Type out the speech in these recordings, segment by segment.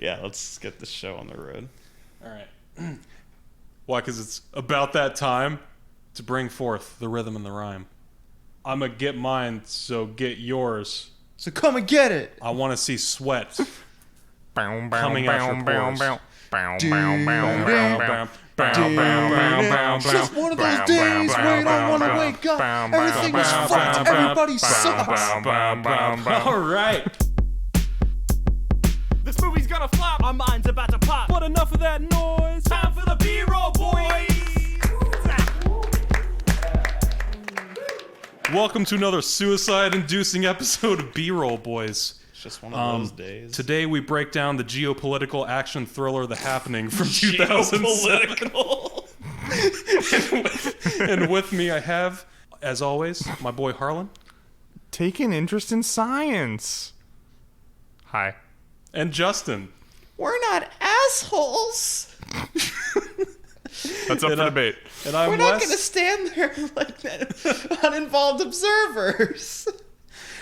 Yeah, let's get this show on the road. All right. Why? Because it's about that time to bring forth the rhythm and the rhyme. I'm going to get mine, so get yours. So come and get it. I want to see sweat coming out your pores. It's just one of those days where you don't want to wake up. Everything is fucked. Everybody sucks. All right. This movie's gonna flop. Our minds about to pop. But enough of that noise. Time for the B-roll, boys. Welcome to another suicide-inducing episode of B-roll, boys. It's just one of those days. Today we break down the geopolitical action thriller The Happening from 2007. And with me I have, as always, my boy Harlan. Take an interest in science. Hi. And Justin. We're not assholes. That's up for debate. And I'm We're not Wes. going to stand there like uninvolved observers.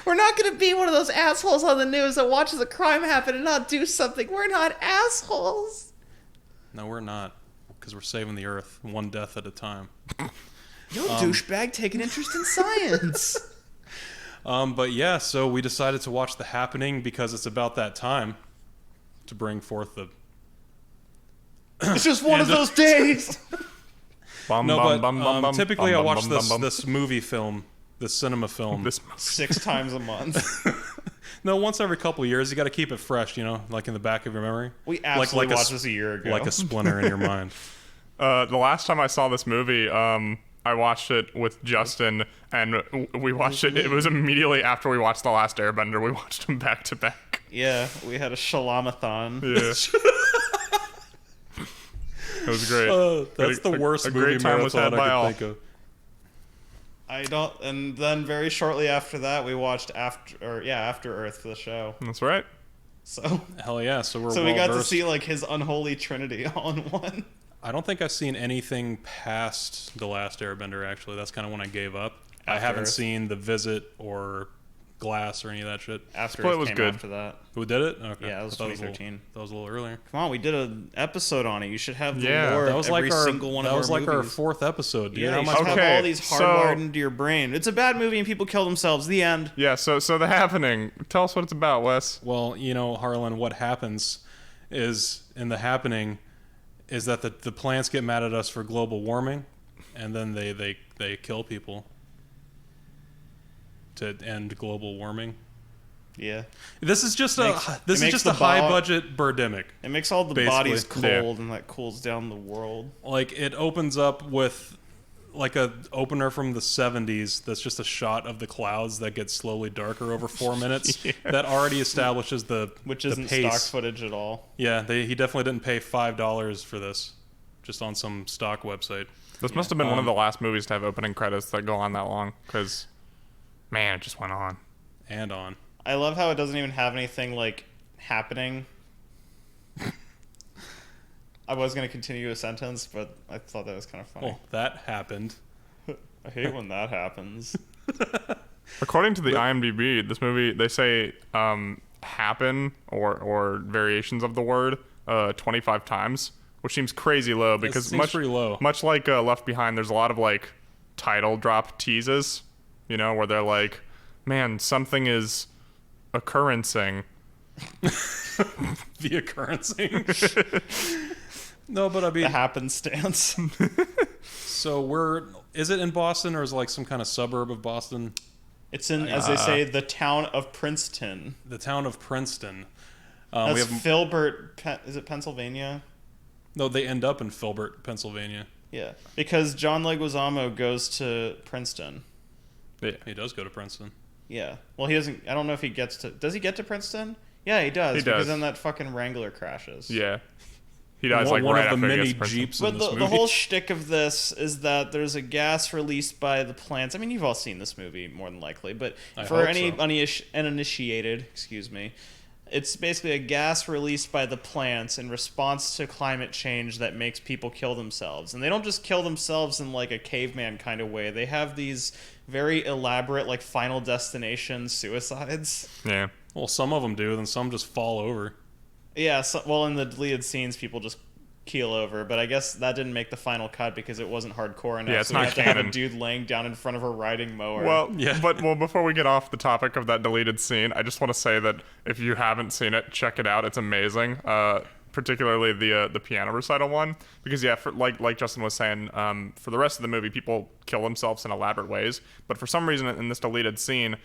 We're not going to be one of those assholes on the news that watches a crime happen and not do something. We're not assholes. No, we're not. Because we're saving the Earth, one death at a time. Yo, douchebag, take an interest in science. But yeah, so we decided to watch The Happening because it's about that time to bring forth the... It's just one of those days. Typically I watch this movie film, this cinema film. 6 times a month. No, once every couple of years. You got to keep it fresh, you know, like in the back of your memory. We absolutely watched this a year ago. Like a splinter in your mind. The last time I saw this movie, I watched it with Justin, and we watched it. It was immediately after we watched The Last Airbender. We watched them back to back. Yeah, we had a Shalamathon. Yeah. It was great. That's the worst movie marathon I could think of. And then very shortly after that, we watched After Earth for the show. That's right. So hell yeah! So we got to see like his unholy trinity all in one. I don't think I've seen anything past The Last Airbender. Actually, that's kind of when I gave up. I haven't seen The Visit or Glass or any of that shit. After Split Earth was came good. After that. Who did it? Okay. Yeah, that was 2013. That was a little earlier. Come on, we did an episode on it. You should have the Yeah. lore That of was every like our single one of our movies. our 4th episode, dude. Yeah, How you much? should have Okay, all these hardwired into your brain. It's a bad movie and people kill themselves. The end. Yeah. So The Happening. Tell us what it's about, Wes. Well, you know, Harlan, what happens is in The Happening is that the plants get mad at us for global warming, and then they kill people to end global warming. Yeah. This is just a the high budget birdemic. It makes all the Basically. bodies cold, Yeah. and that cools down the world. Like it opens up with like a opener from the 70s that's just a shot of the clouds that get slowly darker over 4 minutes. Yeah. That already establishes Which the isn't pace. stock footage at all. Yeah, he definitely didn't pay $5 for this, just on some stock website. This must have been one of the last movies to have opening credits that go on that long, because, man, it just went on. And on. I love how it doesn't even have anything like happening. I was going to continue a sentence, but I thought that was kind of funny. Well, that happened. I hate when that happens. According to the IMDb, this movie, they say happen or variations of the word 25 times, which seems crazy low because seems pretty low. Much like Left Behind, there's a lot of like title drop teases, you know, where they're like, man, something is occurrencing. The occurrencing. No, but I mean, The happenstance. so is it in Boston or is it like some kind of suburb of Boston? It's in, as they say, the town of Princeton. The town of Princeton. That's Filbert, is it Pennsylvania? No, they end up in Filbert, Pennsylvania. Yeah, because John Leguizamo goes to Princeton. Yeah. He does go to Princeton. Yeah. Well, he doesn't. I don't know if he gets to. Does he get to Princeton? Yeah, he does. He because does. then that fucking Wrangler crashes. Yeah. He dies one like right of the after he many gets to Princeton. jeeps in But this the movie. whole shtick of this is that there's a gas released by the plants. I mean, you've all seen this movie more than likely, but I for hope any so. uninitiated, excuse me, it's basically a gas released by the plants in response to climate change that makes people kill themselves. And they don't just kill themselves in like a caveman kind of way. They have these very elaborate like Final Destination suicides. Yeah. Well, some of them do, then some just fall over. Yeah, so, well, in the deleted scenes, people just keel over, but I guess that didn't make the final cut because it wasn't hardcore enough. Yeah, it's so not we had to have a canon. dude laying down in front of a riding mower. Well, Yeah. but before we get off the topic of that deleted scene, I just want to say that if you haven't seen it, check it out. It's amazing. Particularly the piano recital one, because yeah, like Justin was saying, for the rest of the movie, people kill themselves in elaborate ways. But for some reason, in this deleted scene,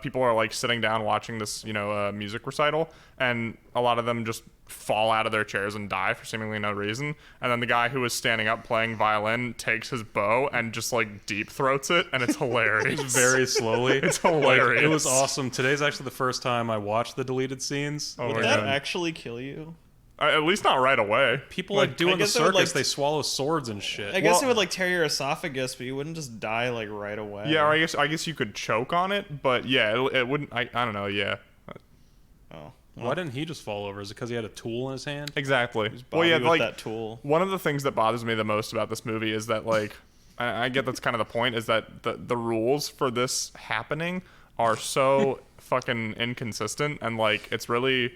people are like sitting down watching this, music recital, and a lot of them just fall out of their chairs and die for seemingly no reason. And then the guy who was standing up playing violin takes his bow and just like deep throats it, and it's hilarious. Very slowly. It's hilarious. Like, it was awesome. Today's actually the first time I watched the deleted scenes. Oh would my that God. actually kill you? At least not right away. People like do I in the guess it would, circus, like, they swallow swords and shit. I guess Well- it would like tear your esophagus, but you wouldn't just die like right away. Yeah, or I guess you could choke on it, but yeah, it wouldn't. I don't know. Yeah, Oh, Why didn't he just fall over? Is it because he had a tool in his hand? exactly. Well, Bobby yeah, with like that tool. one of the things that bothers me the most about this movie is that like I get that's kind of the point is that the rules for this happening are so fucking inconsistent, and like it's really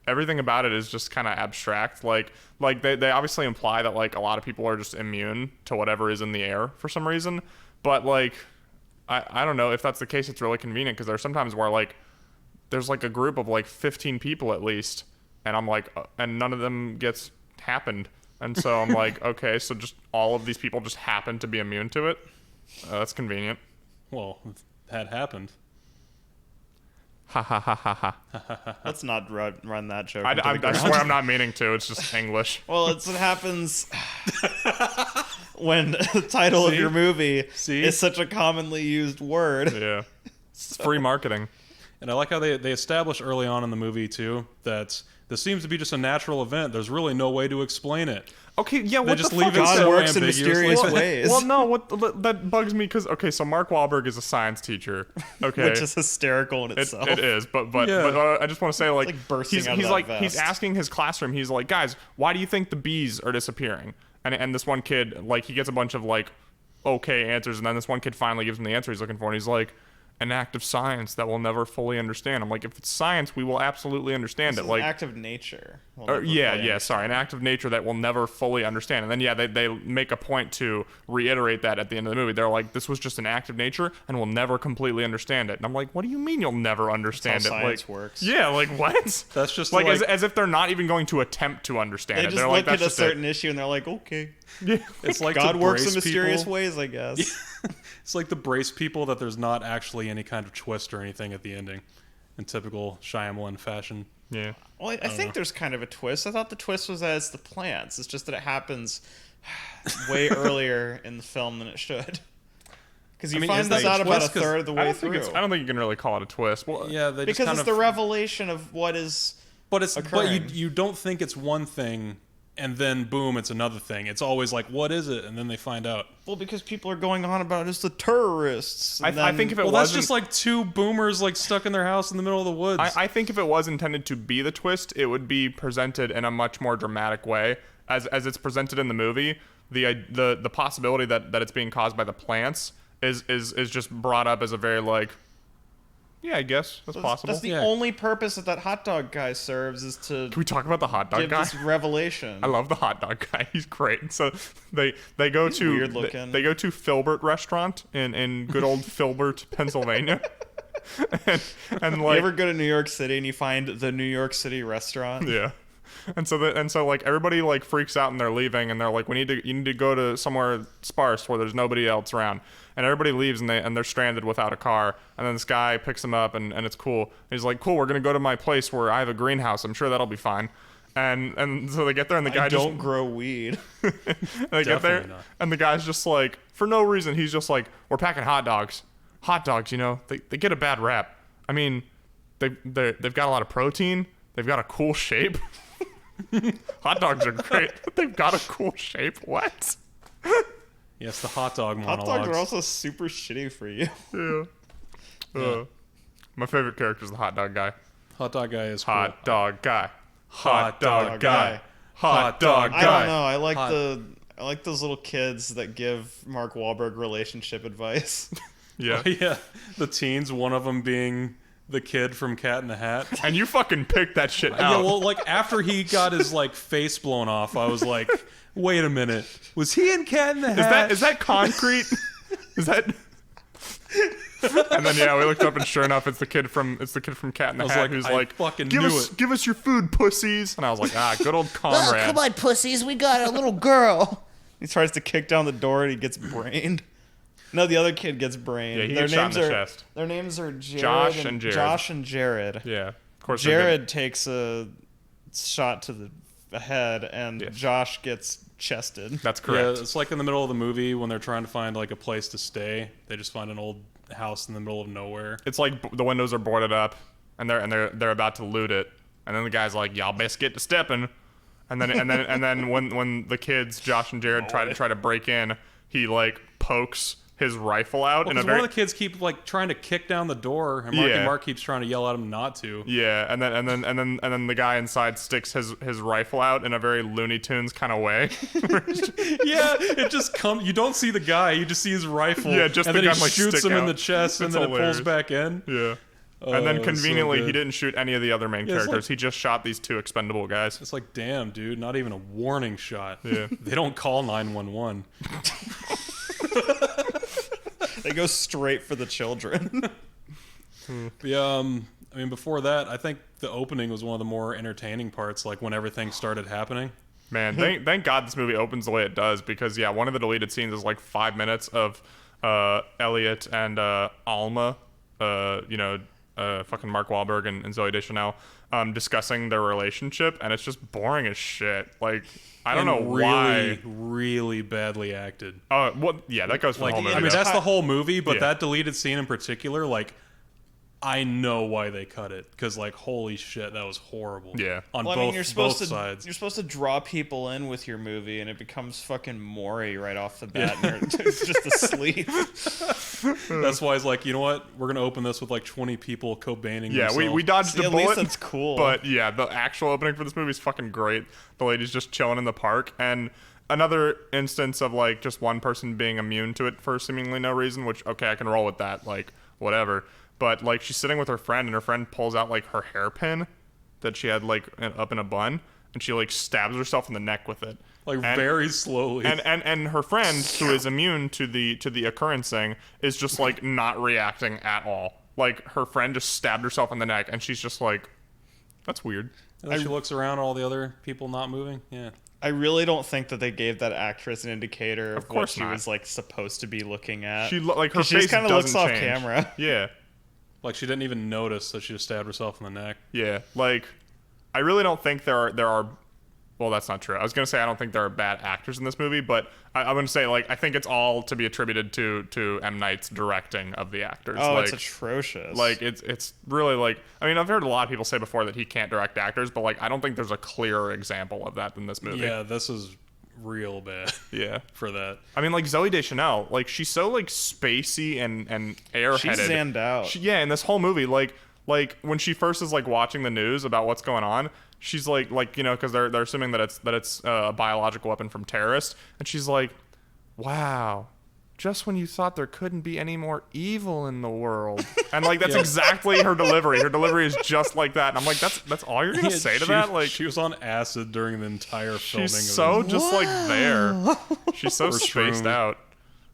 everything about it is just kind of abstract. Like they obviously imply that like a lot of people are just immune to whatever is in the air for some reason, but like I don't know if that's the case. It's really convenient because there's sometimes where like there's like a group of like 15 people at least, and I'm like and none of them gets happened, and so I'm like okay, so just all of these people just happen to be immune to it. That's convenient. Well, that happened. Ha ha ha ha ha. Let's not run that joke. I into the I ground. swear I'm not meaning to. It's just English. Well, it happens when the title of your movie See? is such a commonly used word. Yeah, it's free marketing. And I like how they establish early on in the movie, too, that this seems to be just a natural event. There's really no way to explain it. Okay, yeah, They what just the leave fuck it is God so works in ambiguous. mysterious Well, ways. Well, no, that bugs me because okay, so Mark Wahlberg is a science teacher. Okay, Which is hysterical in itself. it is, but Yeah. I just want to say like, Like bursting he's out of he's that like vest. he's asking his classroom. He's like, guys, why do you think the bees are disappearing? And this one kid like he gets a bunch of like okay answers, and then this one kid finally gives him the answer he's looking for, and he's like, an act of science that we'll never fully understand. I'm like, if it's science, we will absolutely understand This it. is Like, an act of nature. We'll or, never yeah, fully yeah, sorry, an act of nature that we'll never fully understand. And then, yeah, they make a point to reiterate that at the end of the movie. They're like, this was just an act of nature, and we'll never completely understand it. And I'm like, what do you mean you'll never understand That's how it? science Like, works. yeah, like, what? That's just like, like- as if they're not even going to attempt to understand They it. just They're look like, at that's a just certain issue and they're like, okay. it. Yeah. It's like God to works in brace mysterious people. ways, I guess. It's like to brace people that there's not actually any kind of twist or anything at the ending, in typical Shyamalan fashion. Yeah. Well, I think there's kind of a twist. I thought the twist was that it's the plants. It's just that it happens way earlier in the film than it should. Because you I mean, find is that this a out about a twist? 'Cause third of the I way don't, think through. I don't think you can really call it a twist. Well, Yeah, they just Because kind it's of. the revelation of what is. But occurring. you don't think it's one thing, and then boom, it's another thing. It's always like, what is it? And then they find out. Well, because people are going on about it's the terrorists. and I then- think if it Well, that's wasn't, just like two boomers like stuck in their house in the middle of the woods. I think if it was intended to be the twist, it would be presented in a much more dramatic way. As it's presented in the movie, the possibility that it's being caused by the plants is just brought up as a very like, yeah, I guess that's possible. That's the Yeah. only purpose that hot dog guy serves is to Can we talk about the hot dog give guy? this revelation. I love the hot dog guy. He's great. So they go He's to weird looking. They go to Filbert restaurant in good old Filbert, Pennsylvania. and You like ever go to New York City and you find the New York City restaurant? yeah. And so like everybody like freaks out and they're leaving and they're like you need to go to somewhere sparse where there's nobody else around. And everybody leaves and they're stranded without a car. And then this guy picks them up and it's cool. He's like, "Cool, we're going to go to my place where I have a greenhouse. I'm sure that'll be fine." And so they get there and the guy I don't just grow weed. they get there Definitely not. and the guy's just like for no reason he's just like, "We're packing hot dogs. Hot dogs, they get a bad rap. I mean, they've got a lot of protein. They've got a cool shape." Hot dogs are great. They've got a cool shape. What? yes, the hot dog Hot monologues. dogs are also super shitty for you. Yeah. My favorite character is the hot dog guy. Hot dog guy is cool. Hot dog guy. Hot dog guy. guy. Hot dog I guy. don't know. Hot. I like those little kids that give Mark Wahlberg relationship advice. Yeah. Yeah, the teens. One of them being the kid from Cat in the Hat. And you fucking picked that shit out. Yeah, well, like after he got his like face blown off, I was like, wait a minute, was he in Cat in the Hat? Is that concrete? Is that? And then we looked up and sure enough, it's the kid from Cat in the Hat who's like, fucking give knew us it. give us your food, pussies. And I was like, good old Conrad. Oh, come on, pussies, we got a little girl. He tries to kick down the door and he gets brained. No, the other kid gets brained. Yeah, he gets shot in the chest. Their names are Jared Josh and Jared. Josh and Jared. Yeah, of course. Jared takes a shot to the head, and Josh gets chested. That's correct. Yeah, it's like in the middle of the movie when they're trying to find like a place to stay. They just find an old house in the middle of nowhere. It's like the windows are boarded up, and they're about to loot it, and then the guy's like, "Y'all best get to stepping," and then when the kids Josh and Jared try to break in, he like pokes his rifle out Well, one of the kids keep like trying to kick down the door, and Mark keeps trying to yell at him not to. Yeah, and then the guy inside sticks his rifle out in a very Looney Tunes kind of way. Yeah, it just comes. You don't see the guy; you just see his rifle. Yeah, just and the then gun he like shoots stick him in out. the chest, and It's then hilarious. it pulls back in. Yeah. Oh, And then it's so conveniently, good. he didn't shoot any of the other main Yeah, it's characters. like- He just shot these two expendable guys. It's like, damn, dude, not even a warning shot. Yeah. They don't call 911. They go straight for the children. Yeah, I mean, before that, I think the opening was one of the more entertaining parts, like when everything started happening. Man, thank God this movie opens the way it does because one of the deleted scenes is like 5 minutes of Elliot and Alma, fucking Mark Wahlberg and Zooey Deschanel, discussing their relationship, and it's just boring as shit. Like I don't know why. Really badly acted. That goes for Like, the whole movie. I mean, though. that's the whole movie, but Yeah. that deleted scene in particular, like, I know why they cut it because, like, holy shit, that was horrible. Yeah. on Well, I both mean, you're supposed both to sides. you're supposed to draw people in with your movie, and it becomes fucking Maury right off the bat. And they're just asleep. That's why it's like, you know what? We're gonna open this with like 20 people Cobaining. Yeah, we dodged See, a at bullet. least that's cool. But yeah, the actual opening for this movie is fucking great. The lady's just chilling in the park, and another instance of like just one person being immune to it for seemingly no reason. Which okay, I can roll with that. Like whatever. But like she's sitting with her friend, and her friend pulls out like her hairpin that she had like up in a bun, and she like stabs herself in the neck with it. like And- very slowly. And her friend, who is immune to the occurrence thing, is just like not reacting at all. Like her friend just stabbed herself in the neck, and she's just like, "That's weird." And then she looks around at all the other people not moving. Yeah. I really don't think that they gave that actress an indicator of what course she not. was like supposed to be looking at. She like her 'Cause she face just kind of doesn't looks off change. camera. Yeah, Like she didn't even notice that she just stabbed herself in the neck. yeah. Like I really don't think there are. Well, that's not true. I was gonna say I don't think there are bad actors in this movie, but I'm gonna say like I think it's all to be attributed to M. Night's directing of the actors. Oh, like, it's atrocious. Like it's really like I mean I've heard a lot of people say before that he can't direct actors, but like I don't think there's a clearer example of that than this movie. Yeah, this is real bad Yeah. for that. I mean like Zooey Deschanel, like she's so like spacey and airheaded. She's zanned out. Yeah, in this whole movie, like when she first is like watching the news about what's going on, she's like because they're assuming that it's a biological weapon from terrorists, and she's like, wow. Just when you thought there couldn't be any more evil in the world, and like that's exactly her delivery. Her delivery is just like that, and I'm like, that's all you're gonna say to that? Like, she was on acid during the entire filming. she's of so this. just like there. She's so Or spaced shroomed. out.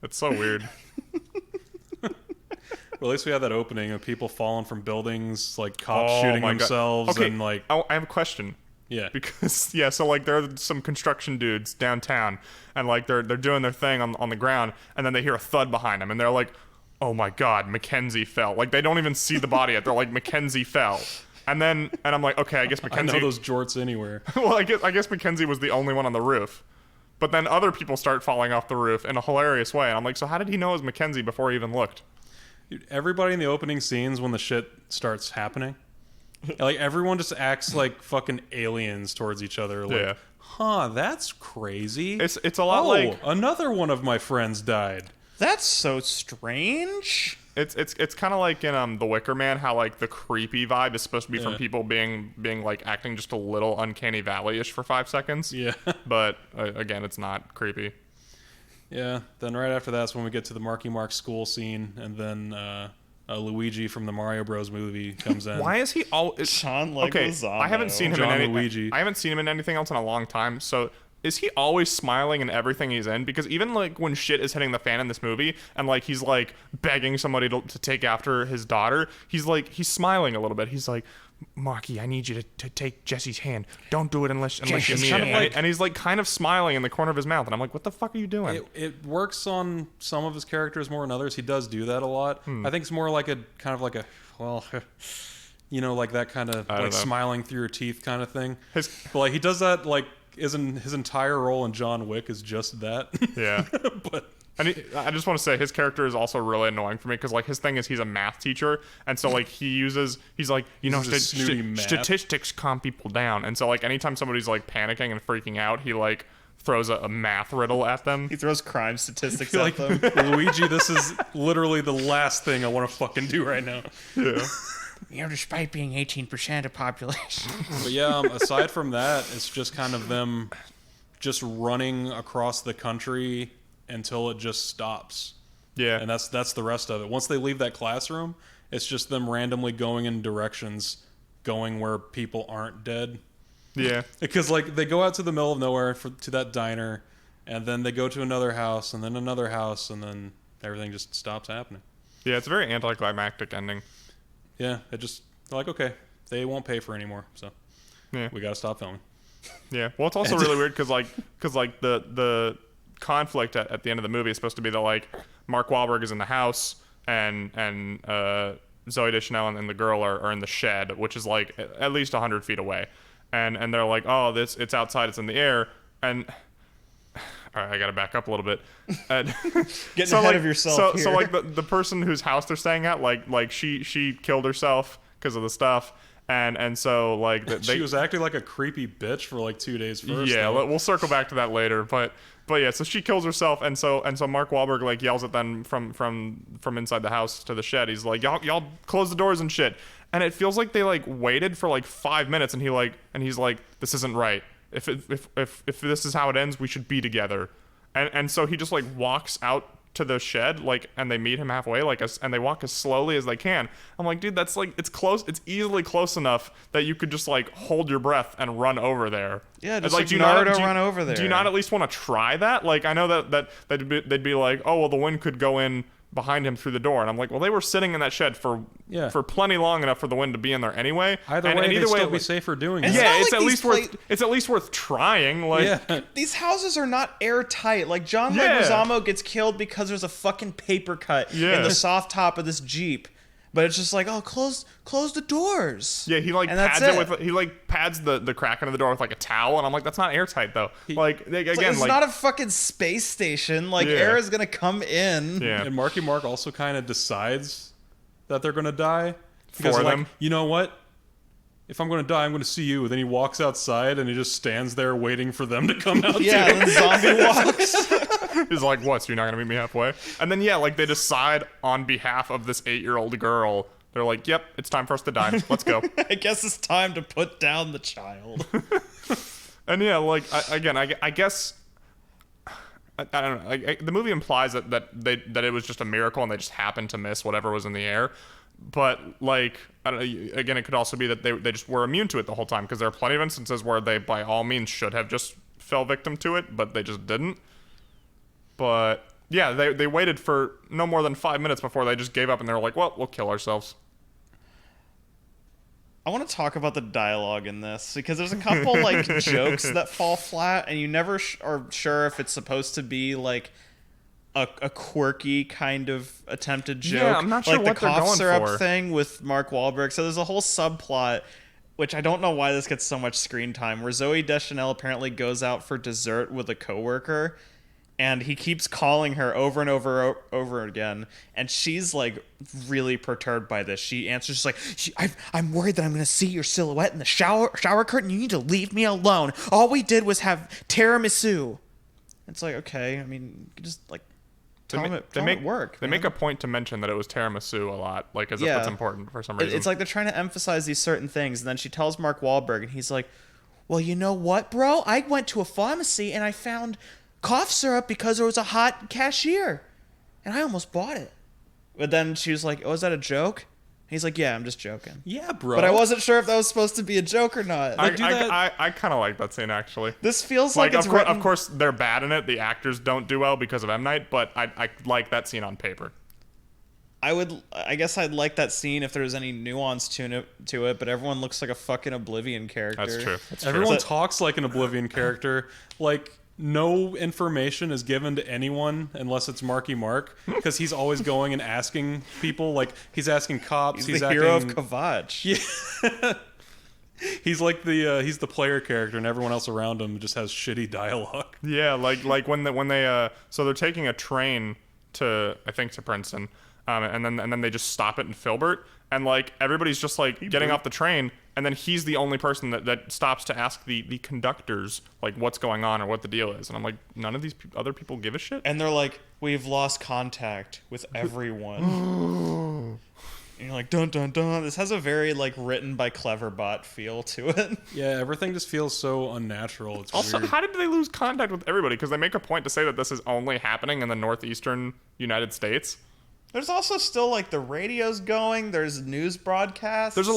It's so weird. Well, at least we had that opening of people falling from buildings, like cops Oh shooting my God. themselves, Okay, and like I have a question. yeah, Because so like there are some construction dudes downtown, and like they're doing their thing on the ground, and then they hear a thud behind them, and they're like, "Oh my God, Mackenzie fell!" Like they don't even see the body yet. They're like, "Mackenzie fell," and I'm like, "Okay, I guess I Mackenzie." know those jorts anywhere. Well, I guess Mackenzie was the only one on the roof, but then other people start falling off the roof in a hilarious way, and I'm like, "So how did he know it was Mackenzie before he even looked?" Dude, everybody in the opening scenes when the shit starts happening, like everyone just acts like fucking aliens towards each other. Like, Yeah. huh, that's crazy. It's a lot oh, like another one of my friends died. That's so strange. It's kind of like in The Wicker Man, how like the creepy vibe is supposed to be from Yeah. people being like acting just a little uncanny valley-ish for 5 seconds. Yeah. But again, it's not creepy. Yeah. Then right after that's when we get to the Marky Mark school scene, and then Luigi from the Mario Bros. Movie comes in. Why is he all John okay? Leguizamo. I haven't seen him John in any. Luigi. I haven't seen him in anything else in a long time. So is he always smiling in everything he's in? Because even like when shit is hitting the fan in this movie, and like he's like begging somebody to take after his daughter, he's smiling a little bit. He's like, Marky, I need you to take Jesse's hand. Don't do it unless you mean it. And he's like kind of smiling in the corner of his mouth, and I'm like, what the fuck are you doing? It works on some of his characters more than others. He does do that a lot. I think it's more like a kind of like a like that kind of like smiling through your teeth kind of thing. But like he does that like his entire role in John Wick is just that. Yeah. But I just want to say his character is also really annoying for me because like his thing is he's a math teacher, and so like he's like statistics calm people down, and so like anytime somebody's like panicking and freaking out, he like throws a math riddle at them. He throws crime statistics at them. Luigi, this is literally the last thing I want to fucking do right now. Yeah. Despite being 18% of population. But yeah, aside from that, it's just kind of them just running across the country until it just stops. Yeah. And that's the rest of it. Once they leave that classroom, it's just them randomly going in directions, going where people aren't dead. Yeah. Because like they go out to the middle of nowhere to that diner, and then they go to another house, and then another house, and then everything just stops happening. Yeah, it's a very anticlimactic ending. Yeah, it just like, okay, they won't pay for anymore, so yeah, we gotta stop filming. Yeah. Well, it's also really weird because the conflict at the end of the movie is supposed to be that like Mark Wahlberg is in the house and Zooey Deschanel and the girl are in the shed, which is like at least 100 feet away, and they're like, oh, it's outside, it's in the air, and all right, I gotta back up a little bit. Getting ahead of yourself here. So like the person whose house they're staying at, like she killed herself because of the stuff. And so like she was acting like a creepy bitch for like 2 days first. Yeah, we'll circle back to that later. But yeah, so she kills herself, and so Mark Wahlberg like yells at them from inside the house to the shed. He's like, y'all close the doors and shit. And it feels like they like waited for like 5 minutes, and he's like, this isn't right. If this is how it ends, we should be together. And so he just like walks out to the shed, like, and they meet him halfway, like, and they walk as slowly as they can. I'm like, dude, that's like, it's close, it's easily close enough that you could just like hold your breath and run over there. Yeah, just like Naruto run over there. Do you not at least want to try that? Like, I know that they'd be like, oh well, the wind could go in behind him through the door, and I'm like, well, they were sitting in that shed for plenty long enough for the wind to be in there anyway. Either way, they'd still be safer doing it. Yeah, it's at least worth trying. Like, these houses are not airtight. Like John Leguizamo gets killed because there's a fucking paper cut in the soft top of this Jeep. But it's just like, oh, close the doors. Yeah, he like pads the crack into the door with like a towel, and I'm like, that's not airtight though. It's not a fucking space station. Like air is gonna come in. Yeah. And Marky Mark also kind of decides that they're gonna die because for like, them. You know what? If I'm gonna die, I'm gonna see you. And then he walks outside and he just stands there waiting for them to come out. Yeah, and then zombie walks. He's like, what, so you're not going to meet me halfway? And then, yeah, like, they decide on behalf of this 8-year-old girl. They're like, yep, it's time for us to die. Let's go. I guess it's time to put down the child. And, yeah, like, I guess... I don't know. Like, the movie implies that it was just a miracle and they just happened to miss whatever was in the air. But, like, I don't know, again, it could also be that they just were immune to it the whole time, because there are plenty of instances where they, by all means, should have just fell victim to it, but they just didn't. But yeah, they waited for no more than 5 minutes before they just gave up, and they were like, well, we'll kill ourselves. I want to talk about the dialogue in this, because there's a couple like jokes that fall flat, and you never are sure if it's supposed to be like a quirky kind of attempted joke. Yeah, I'm not sure like what the they're cough going syrup for. thing with Mark Wahlberg. So there's a whole subplot, which I don't know why this gets so much screen time, where Zooey Deschanel apparently goes out for dessert with a coworker. And he keeps calling her over and over again. And she's, like, really perturbed by this. She answers, like, I'm worried that I'm going to see your silhouette in the shower curtain. You need to leave me alone. All we did was have tiramisu. It's like, okay, I mean, just, like, tell him it work. They make a point to mention that it was tiramisu a lot, like, as if it's important for some reason. It's like they're trying to emphasize these certain things. And then she tells Mark Wahlberg, and he's like, well, you know what, bro? I went to a pharmacy, and I found cough syrup because there was a hot cashier, and I almost bought it. But then she was like, "Oh, is that a joke?" He's like, "Yeah, I'm just joking." Yeah, bro. But I wasn't sure if that was supposed to be a joke or not. I kind of like that scene actually. This feels like it's written... Of course, they're bad in it. The actors don't do well because of M. Night, but I like that scene on paper. I guess I'd like that scene if there was any nuance to it, but everyone looks like a fucking Oblivion character. That's true. Everyone talks like an Oblivion character. Like, no information is given to anyone unless it's Marky Mark, because he's always going and asking people. Like, he's asking cops. He's the hero of Kavach. Yeah. He's like he's the player character, and everyone else around him just has shitty dialogue. Yeah, like when they so they're taking a train to Princeton. And then they just stop it in Filbert, and like everybody's just like getting off the train, and then he's the only person that stops to ask the conductors like what's going on or what the deal is, and I'm like, none of these other people give a shit. And they're like, "We've lost contact with everyone." And you're like, dun dun dun. This has a very like written by Cleverbot feel to it. Yeah, everything just feels so unnatural. It's Also, weird. how did they lose contact with everybody? Because they make a point to say that this is only happening in the northeastern United States. There's also still like the radio's going. There's news broadcasts. There's a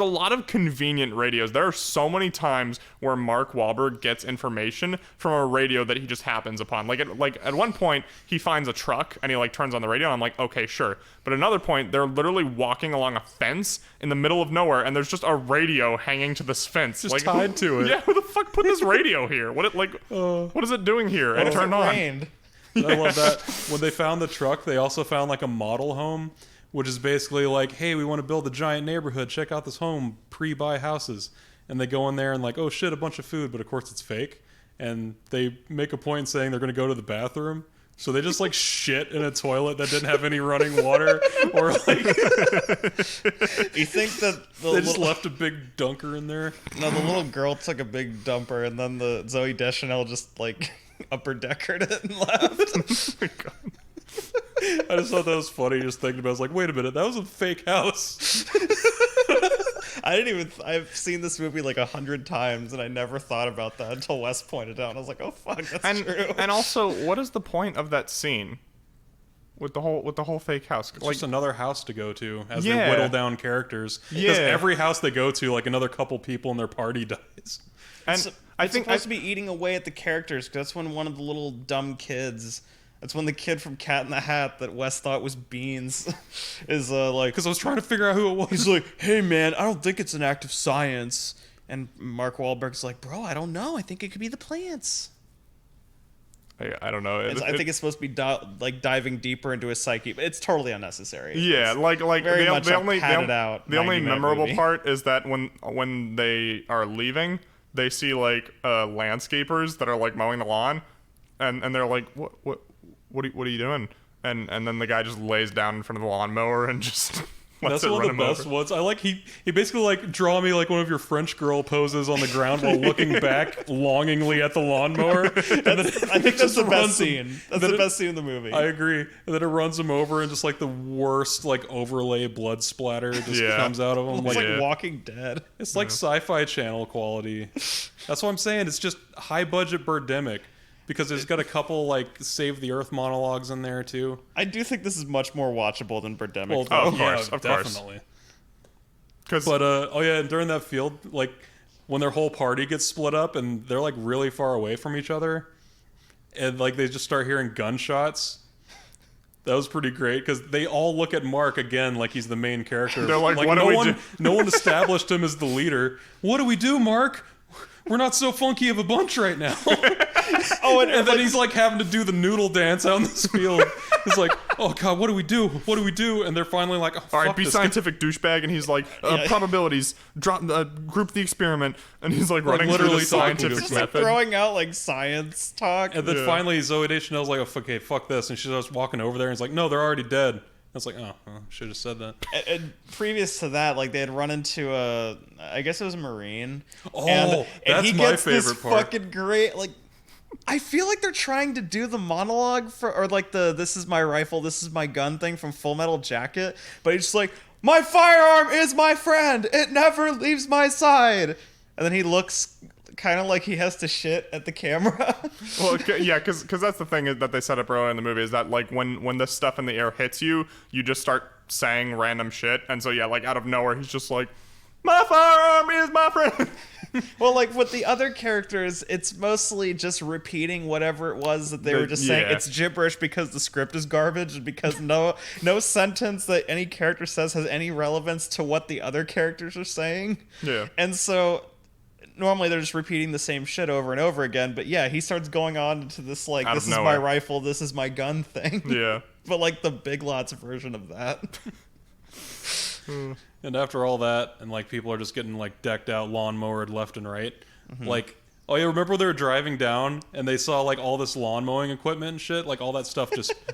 lot of convenient radios. There are so many times where Mark Wahlberg gets information from a radio that he just happens upon. Like at one point he finds a truck and he like turns on the radio and I'm like, okay, sure. But at another point they're literally walking along a fence in the middle of nowhere and there's just a radio hanging to this fence, just like tied to it. Yeah, who the fuck put this radio here? What is it doing here? And turned on. Rained. I love that. When they found the truck, they also found like a model home, which is basically like, hey, we want to build a giant neighborhood. Check out this home. Pre-buy houses. And they go in there and like, oh shit, a bunch of food, but of course it's fake. And they make a point saying they're going to go to the bathroom. So they just like shit in a toilet that didn't have any running water, or like you think that they just left a big dunker in there. No, the little girl took a big dumper, and then the Zoe Deschanel just like upper deckered it and left. Oh my God. I just thought that was funny. Just thinking about it. I was like, wait a minute, that was a fake house. I've seen this movie like 100 times and I never thought about that until Wes pointed out. And I was like, oh fuck, that's true. And also, what is the point of that scene with the whole fake house? It's like just another house to go to as they whittle down characters. Because every house they go to, like another couple people in their party dies. And I think supposed to be eating away at the characters, because that's when one of the little dumb kids. That's when the kid from Cat in the Hat that Wes thought was Beans is like... Because I was trying to figure out who it was. He's like, hey man, I don't think it's an act of science. And Mark Wahlberg's like, bro, I don't know. I think it could be the plants. I don't know. I think it's supposed to be diving deeper into his psyche, but it's totally unnecessary. Yeah, it's like very the only memorable movie. part is that when they are leaving, they see like landscapers that are like mowing the lawn, and they're like, what are you doing? And then the guy just lays down in front of the lawnmower and just lets it run him over. That's one of the best ones. I like he basically like draw me like one of your French girl poses on the ground while looking back longingly at the lawnmower. I think that's the best scene. That's the best scene in the movie. I agree. And then it runs him over and just like the worst like overlay blood splatter just comes out of him. It's like Walking Dead. It's like Sci-Fi Channel quality. That's what I'm saying. It's just high budget Birdemic. Because there's got a couple, like, Save the Earth monologues in there, too. I do think this is much more watchable than Birdemic. Well, of course. Definitely. But, and during that field, like, when their whole party gets split up and they're, like, really far away from each other, and, like, they just start hearing gunshots, that was pretty great, because they all look at Mark again like he's the main character. They're like, what do we do? No one established him as the leader. What do we do, Mark? We're not so funky of a bunch right now. And then he's like having to do the noodle dance out in this field. He's like, oh god, what do we do? What do we do? And they're finally like, oh, all right, be scientific, douchebag. And he's like, probabilities, group the experiment. And he's like running through the scientific just method. Like throwing out like science talk. And then finally Zoe Deschanel's like, oh, okay, fuck this. And she starts walking over there and he's like, no, they're already dead. I was like, oh, should have said that. And previous to that, like they had run into I guess it was a Marine. Oh, and that's he my gets favorite this part. Fucking great. Like, I feel like they're trying to do the monologue or like the "This is my rifle, this is my gun" thing from Full Metal Jacket, but he's just like, "My firearm is my friend. It never leaves my side." And then he looks kind of like he has to shit at the camera. Well, yeah, because that's the thing that they set up earlier in the movie is that like when the stuff in the air hits you, you just start saying random shit, and so yeah, like out of nowhere, he's just like, "My firearm is my friend." Well, like with the other characters, it's mostly just repeating whatever it was that they were just saying. Yeah. It's gibberish because the script is garbage, and because no sentence that any character says has any relevance to what the other characters are saying. Yeah. And so normally they're just repeating the same shit over and over again, but yeah, he starts going on to this like, this is my rifle, this is my gun thing. Yeah. But like the Big Lots version of that. And after all that, and like people are just getting like decked out, lawnmowered left and right. Like, oh yeah, remember they were driving down and they saw like all this lawn mowing equipment and shit, like all that stuff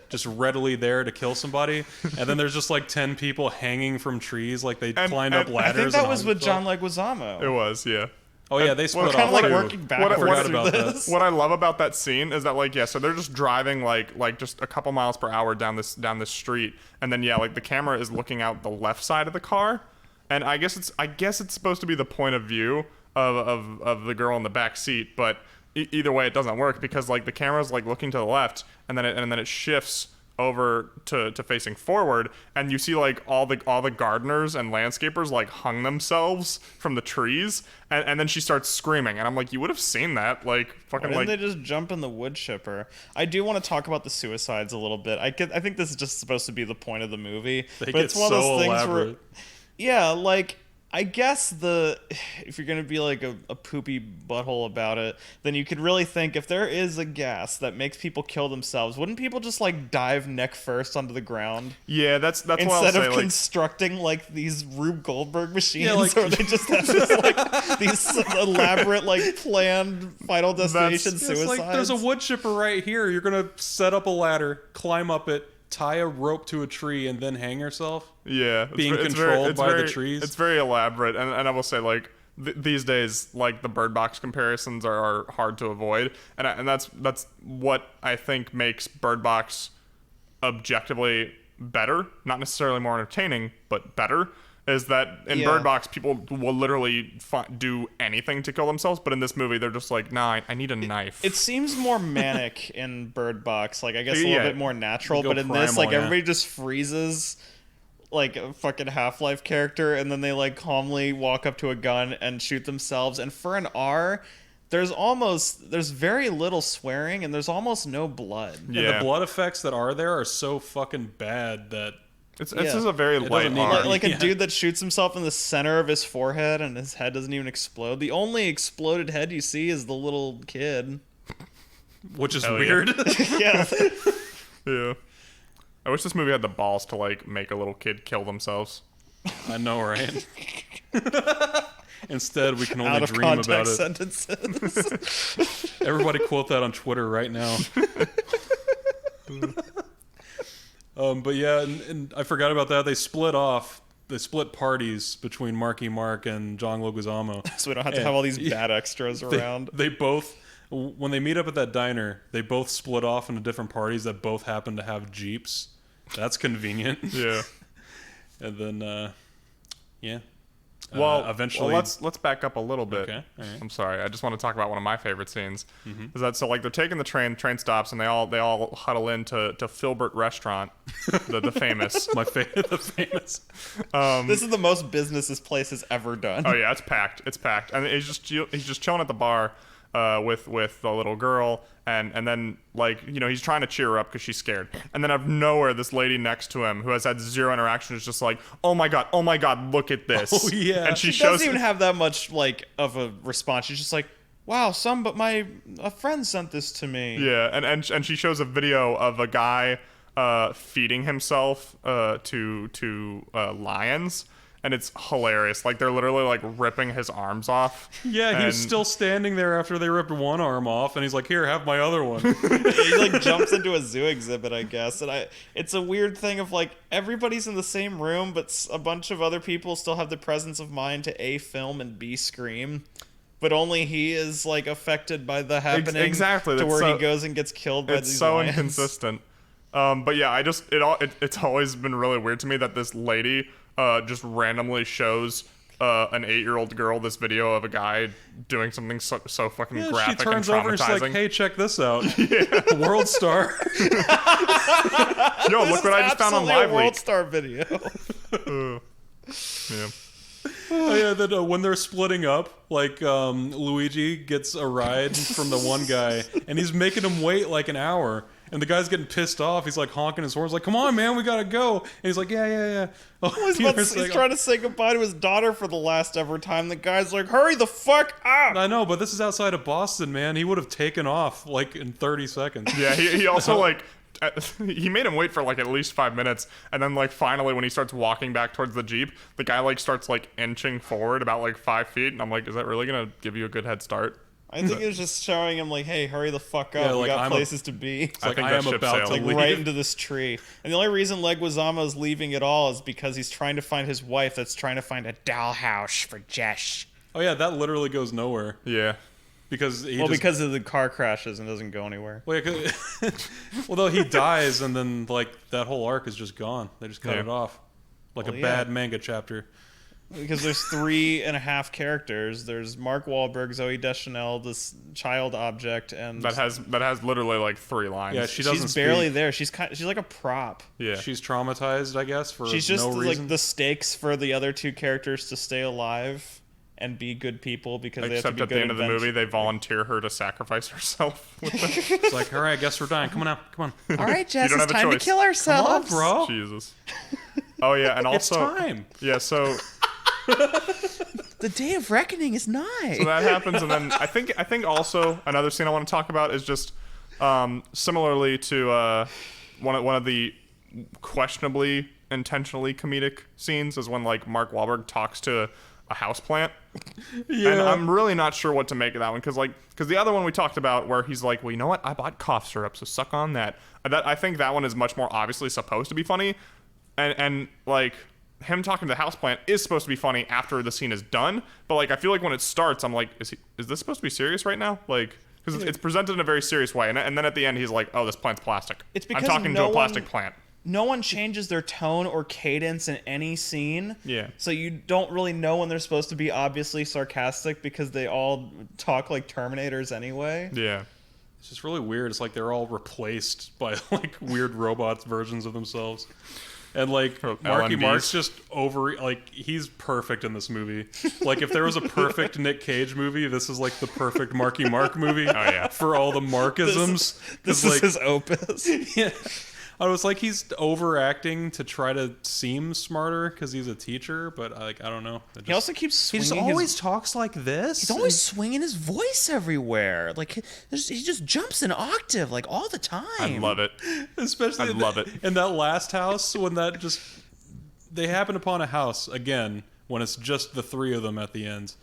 just readily there to kill somebody. And then there's just like 10 people hanging from trees, like they climbed up ladders. I think that and was hung with John themselves. Leguizamo. It was, yeah. Oh yeah, they split Kind off of like too. working backwards forgot through about this. What I love about that scene is that like, yeah, so they're just driving like just a couple miles per hour down this street, and then yeah, like the camera is looking out the left side of the car, and I guess it's supposed to be the point of view of the girl in the back seat, but either way it doesn't work because like the camera's like looking to the left, and then it shifts over to facing forward, and you see like all the gardeners and landscapers like hung themselves from the trees, and then she starts screaming, and I'm like, you would have seen that, like fucking. Why didn't like they just jump in the wood chipper? I do want to talk about the suicides a little bit. I think this is just supposed to be the point of the movie, They but get it's one of so those things elaborate. where, yeah, like I guess if you're gonna be like a poopy butthole about it, then you could really think if there is a gas that makes people kill themselves, wouldn't people just like dive neck first onto the ground? Yeah, that's what I'll Instead say. of Like, constructing like these Rube Goldberg machines, like- or they just have this, like these elaborate like planned Final Destination It's suicides. like there's a wood chipper right here. You're gonna set up a ladder, climb up it, tie a rope to a tree, and then hang yourself. yeah, being controlled by the trees. It's very elaborate, and I will say like these days, like the Bird Box comparisons are hard to avoid, and that's what I think makes Bird Box objectively better, not necessarily more entertaining, but better. Is that in Yeah. Bird Box, people will literally do anything to kill themselves, but in this movie, they're just like, nah, I need a knife. It seems more manic in Bird Box, like I guess a Yeah. little bit more natural, Go but in this, primal, like yeah. everybody just freezes like a fucking Half-Life character, and then they like calmly walk up to a gun and shoot themselves. And for an R, there's very little swearing, and there's almost no blood. And Yeah. the blood effects that are there are so fucking bad that it's Yeah. just a very It light doesn't need- R. Like a Yeah. dude that shoots himself in the center of his forehead and his head doesn't even explode. The only exploded head you see is the little kid. which is Hell yeah. weird. Yeah. Yeah. I wish this movie had the balls to like make a little kid kill themselves. I know, right? Instead, we can only Out of dream about context it. sentences. Everybody quote that on Twitter right now. But yeah, and I forgot about that. They split off. They split parties between Marky Mark and John Leguizamo. So we don't have to And- have all these bad extras around. They both, when they meet up at that diner, they both split off into different parties that both happen to have Jeeps. That's convenient. Yeah. And then, yeah. Well, eventually, let's back up a little bit. Okay, all right. I'm sorry. I just want to talk about one of my favorite scenes. Is that so? Like they're taking the train stops, and they all huddle into Filbert Restaurant, the famous. my favorite, the famous. This is the most business this place has ever done. Oh yeah, it's packed. It's packed, and he's just chilling at the bar with the little girl, and then like he's trying to cheer her up because she's scared, and then out of nowhere this lady next to him who has had zero interaction is just like, oh my god, look at this. Oh, yeah. and she She shows doesn't even have that much like of a response. She's just like, "Wow, a friend sent this to me." Yeah, and she shows a video of a guy feeding himself to lions, and it's hilarious. Like they're literally like ripping his arms off. Yeah, he was And- still standing there after they ripped one arm off, and he's like, "Here, have my other one." He like jumps into a zoo exhibit, I guess. And it's a weird thing of like everybody's in the same room, but a bunch of other people still have the presence of mind to A, film and B, scream. But only he is like affected by the happening exactly. to That's where so- he goes and gets killed by It's these so lions. inconsistent. But yeah, it's always been really weird to me that this lady just randomly shows an 8-year-old girl this video of a guy doing something so fucking graphic she turns and over and she's like, traumatizing. "Hey, check this out, World Star." Yo, look what I just found on Absolutely a Live World Leak. Star video. Yeah. Oh yeah, then when they're splitting up, like Luigi gets a ride from the one guy, and he's making him wait like an hour, and the guy's getting pissed off. He's like honking his horns, like, "Come on, man, we gotta go!" And he's like, "Yeah." Oh, He's trying to say goodbye to his daughter for the last ever time. The guy's like, "Hurry the fuck up!" I know, but this is outside of Boston, man. He would have taken off like in 30 seconds. Yeah, he also like he made him wait for like at least 5 minutes, and then like finally when he starts walking back towards the Jeep, the guy like starts like inching forward about like 5 feet, and I'm like, is that really gonna give you a good head start? I think it was just showing him like, "Hey, hurry the fuck up! Yeah, We like, got places to be." It's like, think I that am ship about sailed. to Like leave. right into this tree. And the only reason Leguizamo is leaving at all is because he's trying to find his wife that's trying to find a Dollhouse for Jess. Oh yeah, that literally goes nowhere Yeah. because he because of the car crashes and doesn't go anywhere. well, though he dies, and then like that whole arc is just gone. They just cut Yeah. it off, like Well, a yeah. bad manga chapter. Because there's 3.5 characters. There's Mark Wahlberg, Zoe Deschanel, this child object, and That has literally like 3 lines. Yeah, she doesn't. she's barely speak. there. She's like a prop. Yeah. She's traumatized, I guess, for She's just no like reason. the stakes for the other 2 characters to stay alive and be good people because they have to Except be at good the end of the advent- movie, they volunteer her to sacrifice herself. With them. It's like, all right, I guess we're dying. Come on out. Come on. All right, Jess, don't it's have a time to choice. kill Come on, ourselves. bro. Jesus. Oh yeah, and It's also time. yeah, so The day of reckoning is nigh. so that happens, and then I think also another scene I want to talk about is just similarly to one of the questionably intentionally comedic scenes is when like Mark Wahlberg talks to a houseplant. Yeah. And I'm really not sure what to make of that one because the other one we talked about where he's like, well, you know what? I bought cough syrup, so suck on that. I think that one is much more obviously supposed to be funny, and like him talking to the houseplant is supposed to be funny after the scene is done. But like I feel like when it starts, I'm like, is this supposed to be serious right now? Like because it's presented in a very serious way, and then at the end he's like, oh, this plant's plastic. It's I'm because talking to no a plastic one- plant. No one changes their tone or cadence in any scene. Yeah. So you don't really know when they're supposed to be obviously sarcastic because they all talk like Terminators anyway. Yeah. It's just really weird. It's like they're all replaced by like weird robots versions of themselves. And like Marky LMDs. Mark's just he's perfect in this movie. Like if there was a perfect Nick Cage movie, this is like the perfect Marky Mark movie. Oh yeah. For all the Markisms. This 'Cause, is like, his opus. yeah. I was like, he's overacting to try to seem smarter because he's a teacher, but I don't know. He also keeps he swinging just always his... talks like this. He's always swinging his voice everywhere. Like he just jumps an octave like all the time. I love it. Especially I love it. in that last house when they happen upon a house again when it's just the 3 of them at the end.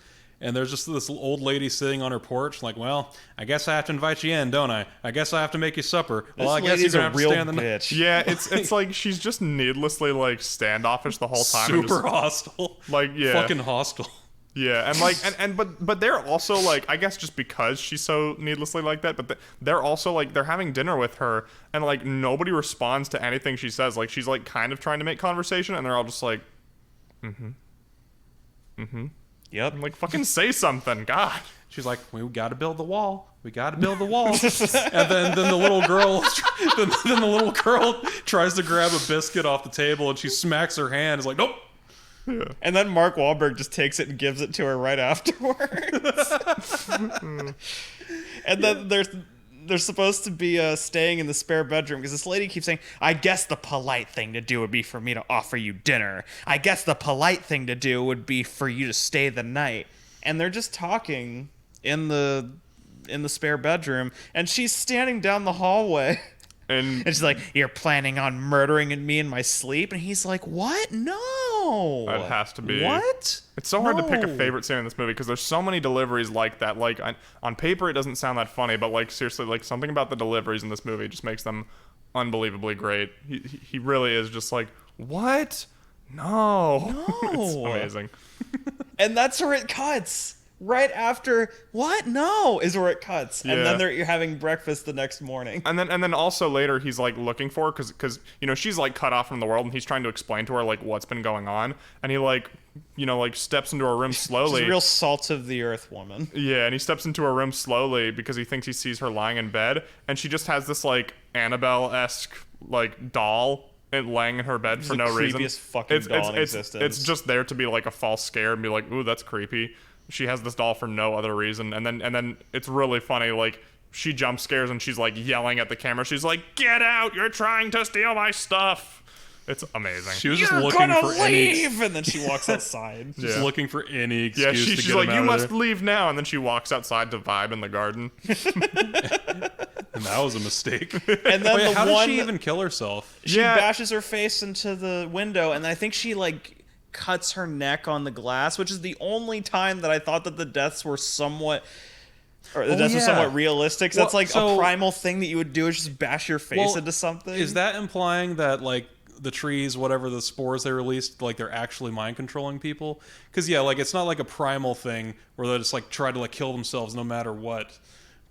And there's just this old lady sitting on her porch, like, well, I guess I have to invite you in, don't I? I guess I have to make you supper. Well, I guess you're lady's gonna a have to real stay in the night. bitch. Yeah, it's like she's just needlessly like standoffish the whole time. and Super just, hostile. like yeah. Fucking hostile. Yeah, and like but they're also like I guess just because she's so needlessly like that, but they're also like they're having dinner with her and like nobody responds to anything she says. Like she's like kind of trying to make conversation and they're all just like Yep. like fucking say something. God. She's like, we got to build the wall. We got to build the wall. And then the little girl, then the little girl tries to grab a biscuit off the table, and she smacks her hand. Is like, nope. And then Mark Wahlberg just takes it and gives it to her right afterwards. And then they're supposed to be staying in the spare bedroom because this lady keeps saying, I guess the polite thing to do would be for me to offer you dinner. I guess the polite thing to do would be for you to stay the night. And they're just talking in the spare bedroom, and she's standing down the hallway. And And she's like, you're planning on murdering me in my sleep? And he's like, what? No. it has to be. What? It's so hard to pick a No. favorite scene in this movie because there's so many deliveries like that. Like on paper, it doesn't sound that funny, but like seriously, like something about the deliveries in this movie just makes them unbelievably great. He really is just like, what? No. It's No. amazing. And that's where it cuts. right after what? No, is where it cuts, and Yeah. then you're having breakfast the next morning. And then also later he's like looking for her because she's like cut off from the world, and he's trying to explain to her like what's been going on, and he like steps into her room slowly. She's a real salt of the earth woman. Yeah, and he steps into her room slowly because he thinks he sees her lying in bed, and she just has this like Annabelle-esque like doll laying in her bed for the no reason. creepiest fucking doll in existence. It's just there to be like a false scare and be like, ooh, that's creepy. She has this doll for no other reason, and then it's really funny. Like she jump scares and she's like yelling at the camera. She's like, "Get out! You're trying to steal my stuff." It's amazing. She was just You're looking gonna for any leave, and then she walks outside. just Yeah. looking for any excuse Yeah, to she's get like, him "You out must of there. leave now," and then she walks outside to vibe in the garden. And that was a mistake. And then Wait, the how one did she even kill herself? she Yeah. bashes her face into the window, and I think she like cuts her neck on the glass, which is the only time that I thought that the deaths were somewhat. Or the deaths were yeah. somewhat realistic. So Well, that's like so- a primal thing that you would do is just bash your face into something. Is that implying that like the trees, whatever the spores they released, like they're actually mind controlling people? Because yeah, like it's not like a primal thing where they just like try to like kill themselves no matter what,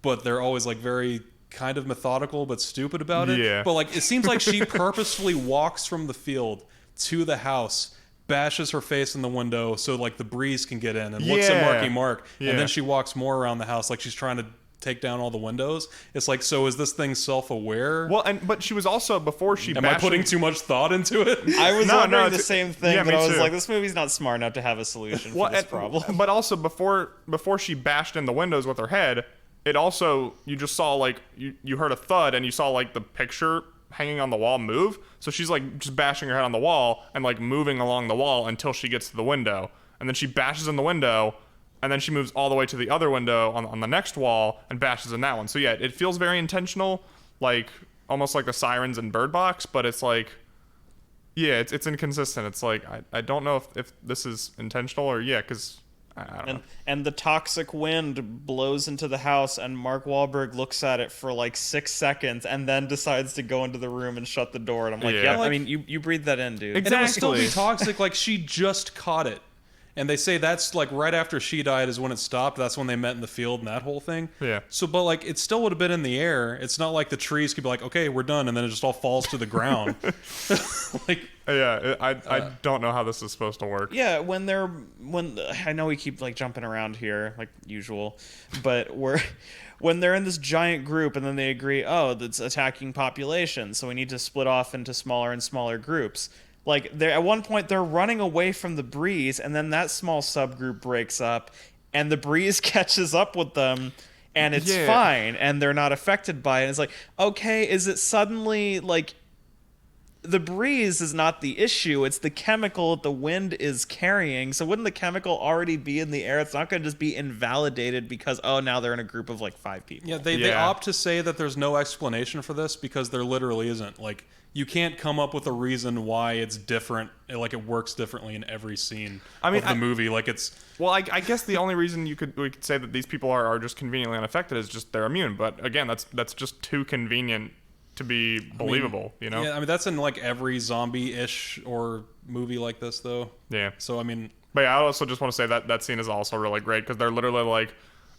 but they're always like very kind of methodical but stupid about it. Yeah. But like it seems like she purposefully walks from the field to the house, bashes her face in the window so like the breeze can get in, and looks at Yeah. Marky Mark, Yeah. and then she walks more around the house like she's trying to take down all the windows. It's like, so is this thing self-aware? Well, but she was also before she. Am I putting too much thought into it? I was No, wondering no, the it's- same thing, yeah, but me I was too. like, this movie's not smart enough to have a solution for this problem. But also before she bashed in the windows with her head, it also you just saw like you heard a thud and you saw like the picture hanging on the wall move. So she's like just bashing her head on the wall and like moving along the wall until she gets to the window, and then she bashes in the window. And then she moves all the way to the other window on the next wall and bashes in that one. So yeah, it feels very intentional, like almost like the sirens in Bird Box, but it's like, yeah, it's inconsistent. It's like I don't know if this is intentional or because I don't know. And the toxic wind blows into the house, and Mark Wahlberg looks at it for like 6 seconds, and then decides to go into the room and shut the door. And I'm like, Yeah. yeah, I mean, you breathe that in, dude. And it would still be Exactly. toxic. Like she just caught it, and they say that's like right after she died is when it stopped. That's when they met in the field and that whole thing. Yeah. So, but like it still would have been in the air. It's not like the trees could be like, okay, we're done, and then it just all falls to the ground. Like, Yeah, I don't know how this is supposed to work. Yeah, when I know we keep like jumping around here like usual, but when they're in this giant group and then they agree, oh, that's attacking population, so we need to split off into smaller and smaller groups. Like they're at one point they're running away from the breeze, and then that small subgroup breaks up, and the breeze catches up with them, and it's Yeah. fine, and they're not affected by it. And it's like, okay, is it suddenly like the breeze is not the issue, it's the chemical that the wind is carrying. So wouldn't the chemical already be in the air? It's not going to just be invalidated because, oh, now they're in a group of like 5 people. yeah, they Yeah. opt to say that there's no explanation for this because there literally isn't. Like, you can't come up with a reason why it's different. Like, it works differently in every scene I mean, of the movie. Like, it's Well, I guess the only reason we could say that these people are just conveniently unaffected is just they're immune. But again, that's just too convenient to be believable. You know? Yeah, I mean that's in like every zombie-ish or movie like this, though. Yeah. So I mean, But yeah, I also just want to say that scene is also really great because they're literally like,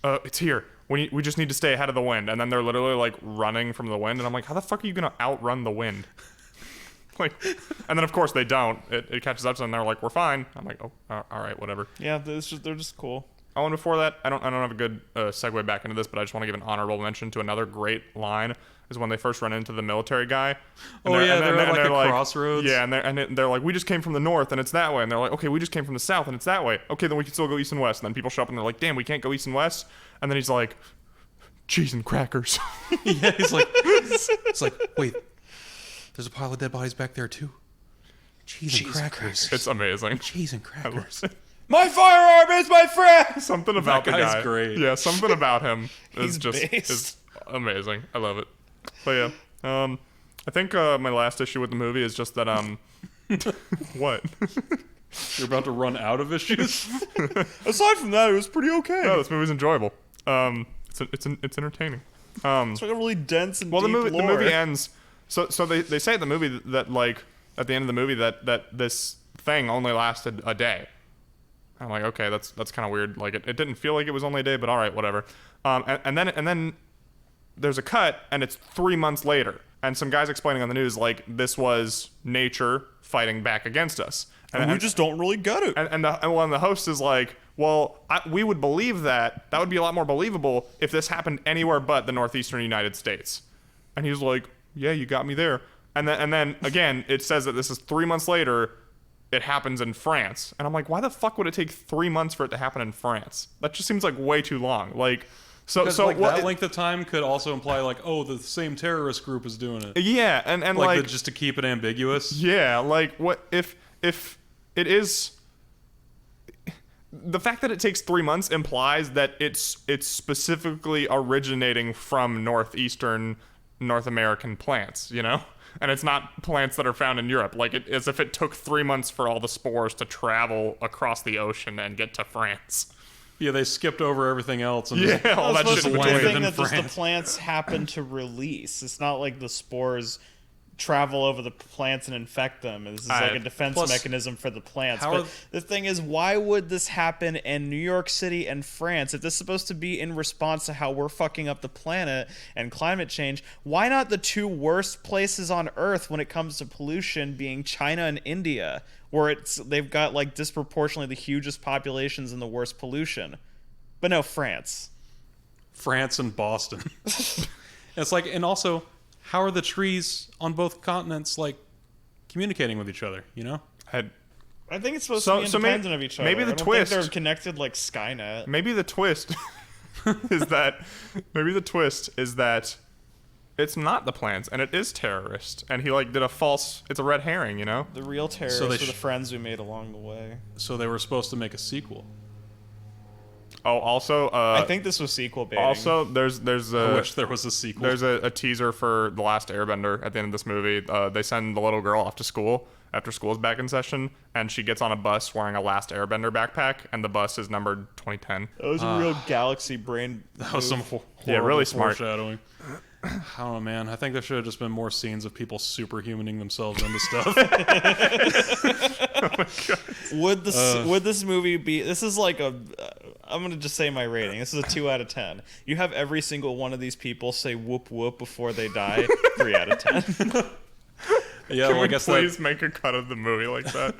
it's here. We just need to stay ahead of the wind. And then they're literally like running from the wind. And I'm like, how the fuck are you going to outrun the wind? Like, and then of course they don't. It catches up to them and they're like, we're fine. I'm like, oh, all right, whatever. Yeah, they're just cool. Oh, and before that, I don't have a good segue back into this, but I just want to give an honorable mention to another great line is when they first run into the military guy. Oh, yeah, they're at, like, a crossroads. Yeah, and they're like, we just came from the north and it's that way, and they're like, okay, we just came from the south and it's that way. Okay, then we can still go east and west. And then people show up and they're like, damn, we can't go east and west. And then he's like, cheese and crackers. yeah, he's like, it's like, wait, there's a pile of dead bodies back there too. Cheese and crackers. It's amazing. Cheese and crackers. My firearm is my friend! Something about the guy's guy. great. Yeah, something about him is He's just based. is amazing. I love it. But yeah, I think my last issue with the movie is just that what? You're about to run out of issues. Aside from that, it was pretty okay. No, this movie's enjoyable. It's entertaining. It's like a really dense and Well, the deep movie ends. So they say at the movie that like at the end of the movie that this thing only lasted a day. I'm like, okay, that's kind of weird. Like, it didn't feel like it was only a day, but all right, whatever. And then there's a cut, and it's 3 months later, and some guy's explaining on the news like this was nature fighting back against us, and we just don't really get it. And the host is like, well, we would believe that would be a lot more believable if this happened anywhere but the northeastern United States. And he's like, yeah, you got me there. And then again, it says that this is 3 months later. It happens in France. And I'm like, why the fuck would it take 3 months for it to happen in France? That just seems like way too long. Like, that length of time could also imply like, oh, the same terrorist group is doing it. Yeah, and like just to keep it ambiguous. Yeah, like what if it is. The fact that it takes 3 months implies that it's specifically originating from northeastern North American plants, you know? And it's not plants that are found in Europe. Like, as if it took 3 months for all the spores to travel across the ocean and get to France. Yeah, they skipped over everything else. And all that shit landed in that France. the plants happen to release. It's not like the spores travel over the plants and infect them. This is like a defense mechanism for the plants. But the thing is, why would this happen in New York City and France? If this is supposed to be in response to how we're fucking up the planet and climate change, why not the two worst places on Earth when it comes to pollution being China and India, where they've got like disproportionately the hugest populations and the worst pollution? But no, France and Boston. It's like, and also, how are the trees on both continents like communicating with each other? You know, I think it's supposed to be independent of each other. Maybe the twist, they're connected like Skynet. Maybe the twist is that it's not the plants and it is terrorist, and he like did it's a red herring, you know. The real terrorists were the friends we made along the way. So they were supposed to make a sequel. Oh, also, I think this was sequel baiting. Also, there's I wish there was a sequel. There's a teaser for The Last Airbender at the end of this movie. They send the little girl off to school after school's back in session, and she gets on a bus wearing a Last Airbender backpack, and the bus is numbered 2010. That was a real galaxy brain. That was some really smart foreshadowing. I don't know, man. I think there should have just been more scenes of people superhumaning themselves into stuff. Oh my God. Would this movie be? This is like I'm gonna just say my rating. This is a 2 out of 10. You have every single one of these people say whoop whoop before they die. 3 out of 10. Yeah, Can I guess please make a cut of the movie like that?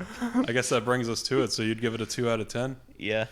I guess that brings us to it. So you'd give it a 2 out of 10? Yeah.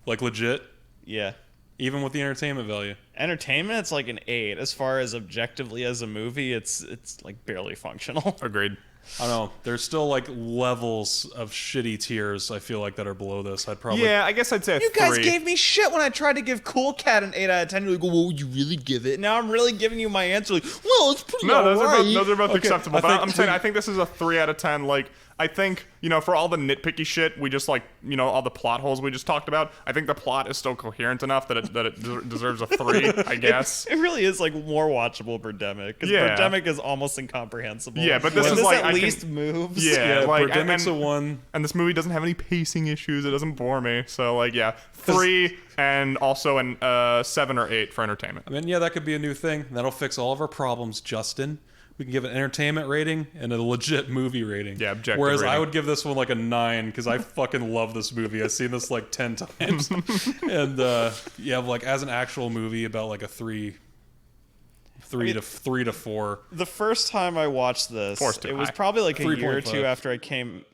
Like legit? Yeah. Even with the entertainment value? Entertainment, it's like an 8. As far as objectively as a movie, it's like barely functional. Agreed. I don't know. There's still like levels of shitty tiers, I feel like, that are below this. I'd probably... Yeah, I guess I'd say a 3. You guys gave me shit when I tried to give Cool Cat an 8 out of 10. You're like, well, would you really give it? Now I'm really giving you my answer. Like, well, it's pretty alright. Those are both acceptable. But I'm saying I think this is a 3 out of 10. Like, I think, you know, for all the nitpicky shit we just like, you know, all the plot holes we just talked about, I think the plot is still coherent enough that it deserves a 3, I guess. It really is like more watchable Birdemic, because Birdemic is almost incomprehensible. Yeah, but this is like at least moves. Yeah, like Birdemic's a 1. And this movie doesn't have any pacing issues. It doesn't bore me. So like, yeah, 3 and also an 7 or 8 for entertainment. I mean, yeah, that could be a new thing. That'll fix all of our problems, Justin. We can give an entertainment rating and a legit movie rating. Yeah, objective Whereas rating. I would give this one like a 9 because I fucking love this movie. I've seen this like 10 times. And yeah, like as an actual movie, about like a 3 to 4. The first time I watched this, it was probably like a year or two after I came.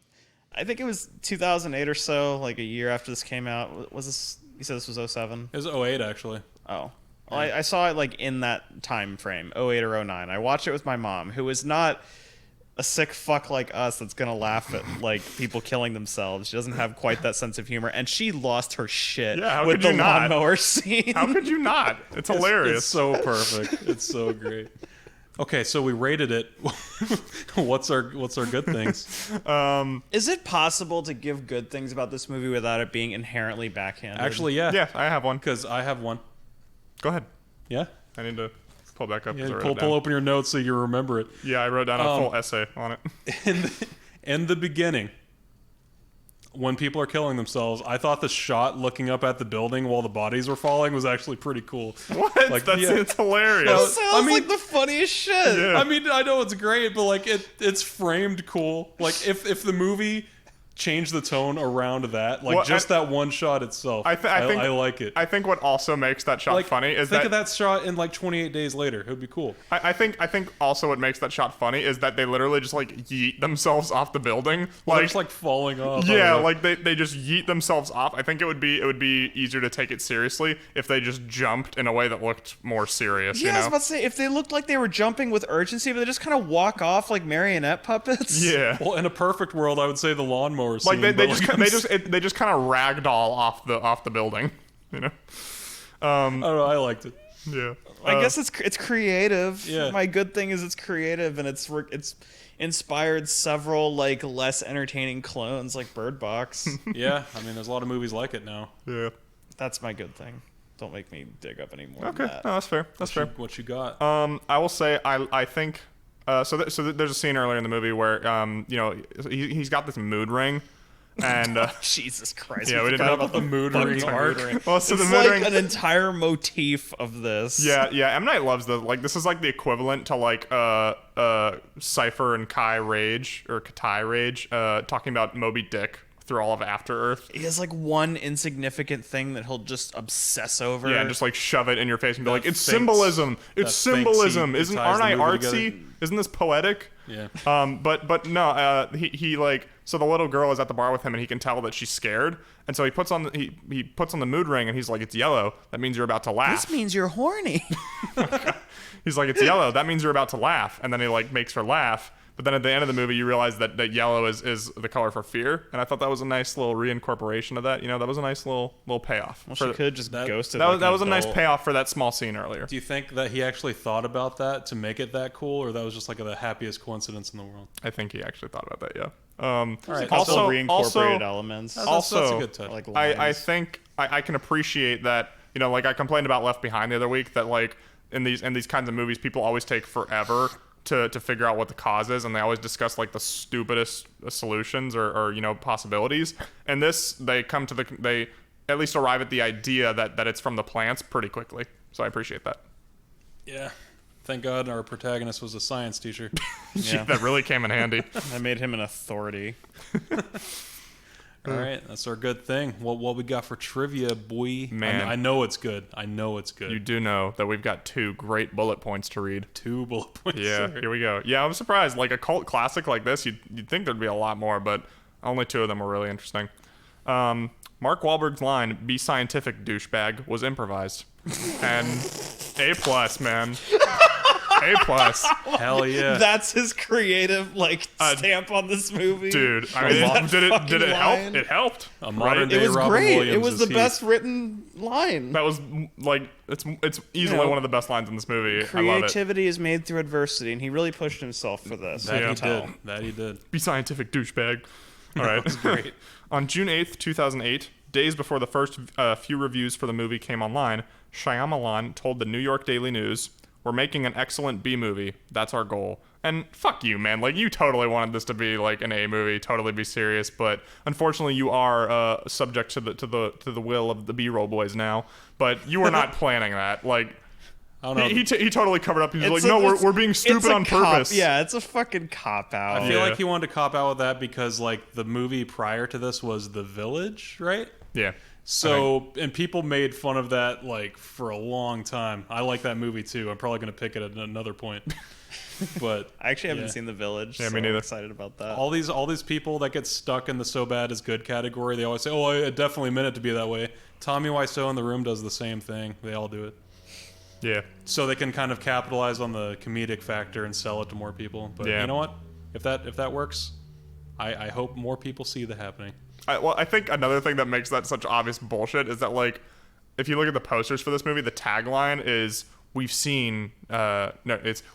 I think it was 2008 or so, like a year after this came out. Was this? You said this was 07? It was 08 actually. Oh. Well, I saw it like in that time frame, 08 or 09. I watched it with my mom, who is not a sick fuck like us that's gonna laugh at like people killing themselves. She doesn't have quite that sense of humor, and she lost her shit with the lawnmower scene. How could you not? It's hilarious. It's so perfect. It's so great. Okay, so we rated it. What's our good things? Is it possible to give good things about this movie without it being inherently backhanded? Actually, yeah. Yeah, I have one. Because I have one. Go ahead. Yeah? I need to pull back up. Yeah, pull open your notes so you remember it. Yeah, I wrote down a full essay on it. In the beginning, when people are killing themselves, I thought the shot looking up at the building while the bodies were falling was actually pretty cool. What? It's hilarious. That sounds like the funniest shit. Yeah. I mean, I know it's great, but like it's framed cool. Like if the movie change the tone around that, like Well, that one shot itself. I think I like it. I think what also makes that shot funny is think of that shot in like 28 days later. It would be cool. I think also what makes that shot funny is that they literally just like yeet themselves off the building. They're just like falling off. Yeah, like they just yeet themselves off. I think it would be easier to take it seriously if they just jumped in a way that looked more serious. Yeah, you know? I was about to say, if they looked like they were jumping with urgency, but they just kind of walk off like marionette puppets. Yeah. Well, in a perfect world, I would say the lawnmower scene. Like they just kind of ragdoll off the building, you know. I don't know. I liked it. Yeah. I guess it's creative. Yeah. My good thing is it's creative, and it's inspired several like less entertaining clones like Bird Box. Yeah, I mean, there's a lot of movies like it now. Yeah. That's my good thing. Don't make me dig up any more. Okay. Than that. No, that's fair. That's fair. What you got? I will say I think there's a scene earlier in the movie where he's got this mood ring. And Jesus Christ! Yeah, we didn't forgot know about the mood ring arc. Well, so It's the mood like ring, an entire motif of this. yeah. M. Night loves this is like the equivalent to like Cypher and Kai Rage or Katai Rage talking about Moby Dick through all of After Earth. He has like one insignificant thing that he'll just obsess over. Yeah, and just like shove it in your face and be like, "It's thinks- symbolism. It's that thinks symbolism. he Aren't ties the I movie artsy? together." Isn't this poetic?" Yeah. But no, he like, so the little girl is at the bar with him and he can tell that she's scared, and so he puts on the mood ring and he's like, "It's yellow. That means you're about to laugh." This means you're horny. He's like, "It's yellow. That means you're about to laugh." And then he like makes her laugh. But then at the end of the movie, you realize that yellow is the color for fear. And I thought that was a nice little reincorporation of that. You know, that was a nice little payoff. Well, she could have just ghosted. That was a nice payoff for that small scene earlier. Do you think that he actually thought about that to make it that cool, or that was just like the happiest coincidence in the world? I think he actually thought about that, yeah. right. Also reincorporated elements. That's a good touch. Like I think I can appreciate that, you know, like I complained about Left Behind the other week, that like in these kinds of movies, people always take forever to figure out what the cause is, and they always discuss like the stupidest solutions or you know, possibilities. And this, they at least arrive at the idea that it's from the plants pretty quickly. So I appreciate that. Yeah. Thank God our protagonist was a science teacher. Yeah. That really came in handy. I made him an authority. All right, that's our good thing. What we got for trivia, boy? Man. I know it's good. I know it's good. You do know that we've got 2 great bullet points to read. 2 bullet points. Yeah, here we go. Yeah, I'm surprised. Like a cult classic like this, you'd think there'd be a lot more, but only 2 of them were really interesting. Mark Wahlberg's line, "Be scientific, douchebag," was improvised. And A+, man. A+. Hell yeah. That's his creative stamp on this movie. Dude, I mean, did it help? line. It helped. A modern right? day It was Robin great. Williams It was is the he. best written line. That was like, it's easily You know, one of the best lines in this movie. I love it. Creativity is made through adversity, and he really pushed himself for this. That Yeah. he did. That he did. Be scientific, douchebag. All right. That's great. On June 8th, 2008, days before the first few reviews for the movie came online, Shyamalan told the New York Daily News, "We're making an excellent B movie. That's our goal." And fuck you, man. Like, you totally wanted this to be like an A movie, totally be serious, but unfortunately you are subject to the will of the B-roll boys now. But you were not planning that. Like, I don't know. he totally covered up. He's like, It's "No, a- we're being it's stupid a on cop- purpose." Yeah, it's a fucking cop out. I feel Yeah. like he wanted to cop out with that because like the movie prior to this was The Village, right? Yeah. So, and people made fun of that like for a long time. I like that movie too. I'm probably going to pick it at another point. But I actually haven't yeah. seen The Village. Yeah, so me neither. I'm excited about that. all these people that get stuck in the so bad is good category, they always say, "Oh, I definitely meant it to be that way." Tommy Wiseau in The Room does the same thing. They all do it. Yeah. So they can kind of capitalize on the comedic factor and sell it to more people. But Yeah. you know what? If that works, I hope more people see the happening. I think another thing that makes that such obvious bullshit is that, like, if you look at the posters for this movie, the tagline is, "We've seen,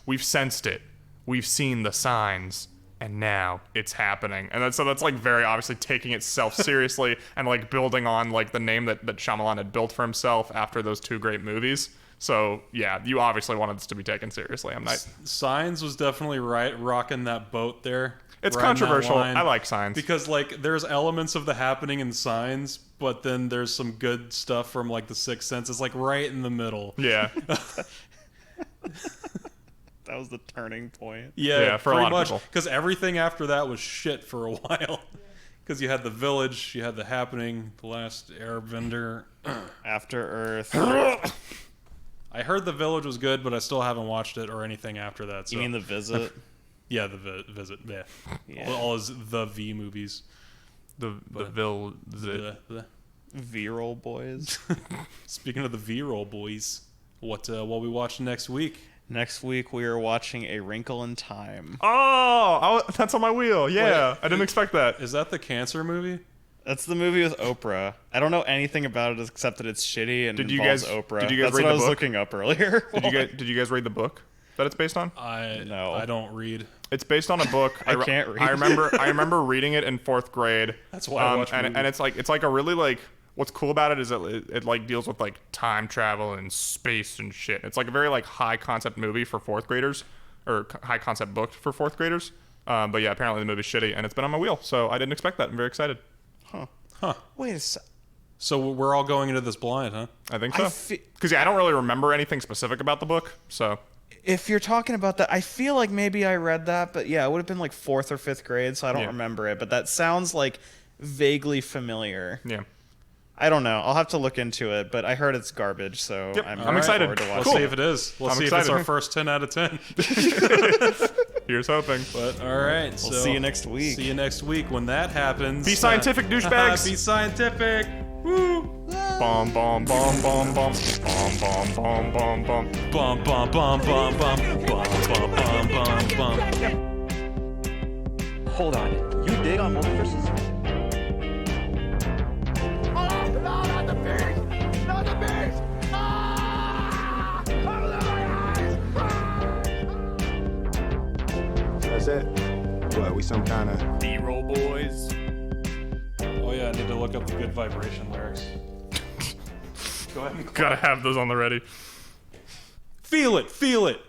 we've sensed it. We've seen the signs, and now it's happening." And that's like very obviously taking itself seriously and like building on like the name that Shyamalan had built for himself after those 2 great movies. So yeah, you obviously wanted this to be taken seriously. Signs was definitely rocking that boat there. It's riding that controversial. line. I like Signs. Because like there's elements of the happening in Signs, but then there's some good stuff from like The Sixth Sense. It's like right in the middle. Yeah. That was the turning point. Yeah, Yeah, for a pretty lot of much. people. Because everything after that was shit for a while. Because you had The Village, you had The Happening, The Last Airbender. After Earth. I heard The Village was good, but I still haven't watched it or anything after that. So. You mean The Visit? Yeah, The Visit. Yeah. Yeah. All his The V movies. The V-roll boys. Speaking of the V-roll boys, what we watch next week? Next week we are watching A Wrinkle in Time. That's on my wheel. Yeah, Wait, I didn't expect that. Is that the cancer movie? That's the movie with Oprah. I don't know anything about it except that it's shitty and involves Oprah. Did you guys That's read what the I was book? looking up earlier. Did you guys read the book that it's based on? No. I don't read. It's based on a book. I can't read. I remember reading it in 4th grade. That's why I watch and movies. it's like a really like. What's cool about it is that it like deals with like time travel and space and shit. It's like a very like high concept movie for 4th graders, or high concept book for 4th graders. But yeah, apparently the movie's shitty and it's been on my wheel, so I didn't expect that. I'm very excited. Wait a sec. So we're all going into this blind, huh? I think so. Because I don't really remember anything specific about the book, so. If you're talking about that, I feel like maybe I read that, but yeah, it would have been like 4th or 5th grade, so I don't remember it. But that sounds like vaguely familiar. Yeah. I don't know. I'll have to look into it, but I heard it's garbage, so Yep, I'm I'm excited. forward to Let's watching see it. if it is. Let's I'm see if it's excited. our first 10 out of 10. Here's hoping. But all right, We'll so see you next week. See you next week when that happens. Be scientific, douchebags. Be scientific. Woo. Bomb, bomb, bomb, bomb, bomb, bomb, bomb, bomb, bomb, bomb. Bum bum bum bum bum bum bum bum bum bum. Hold on. You dig on multiverses? Oh, no, not the beast! Not the beast! Ah! That's it. What, we some kind of... B-roll boys. Oh yeah, I need to look up the Good Vibration lyrics. Go ahead and Gotta have those on the ready. feel it, feel it.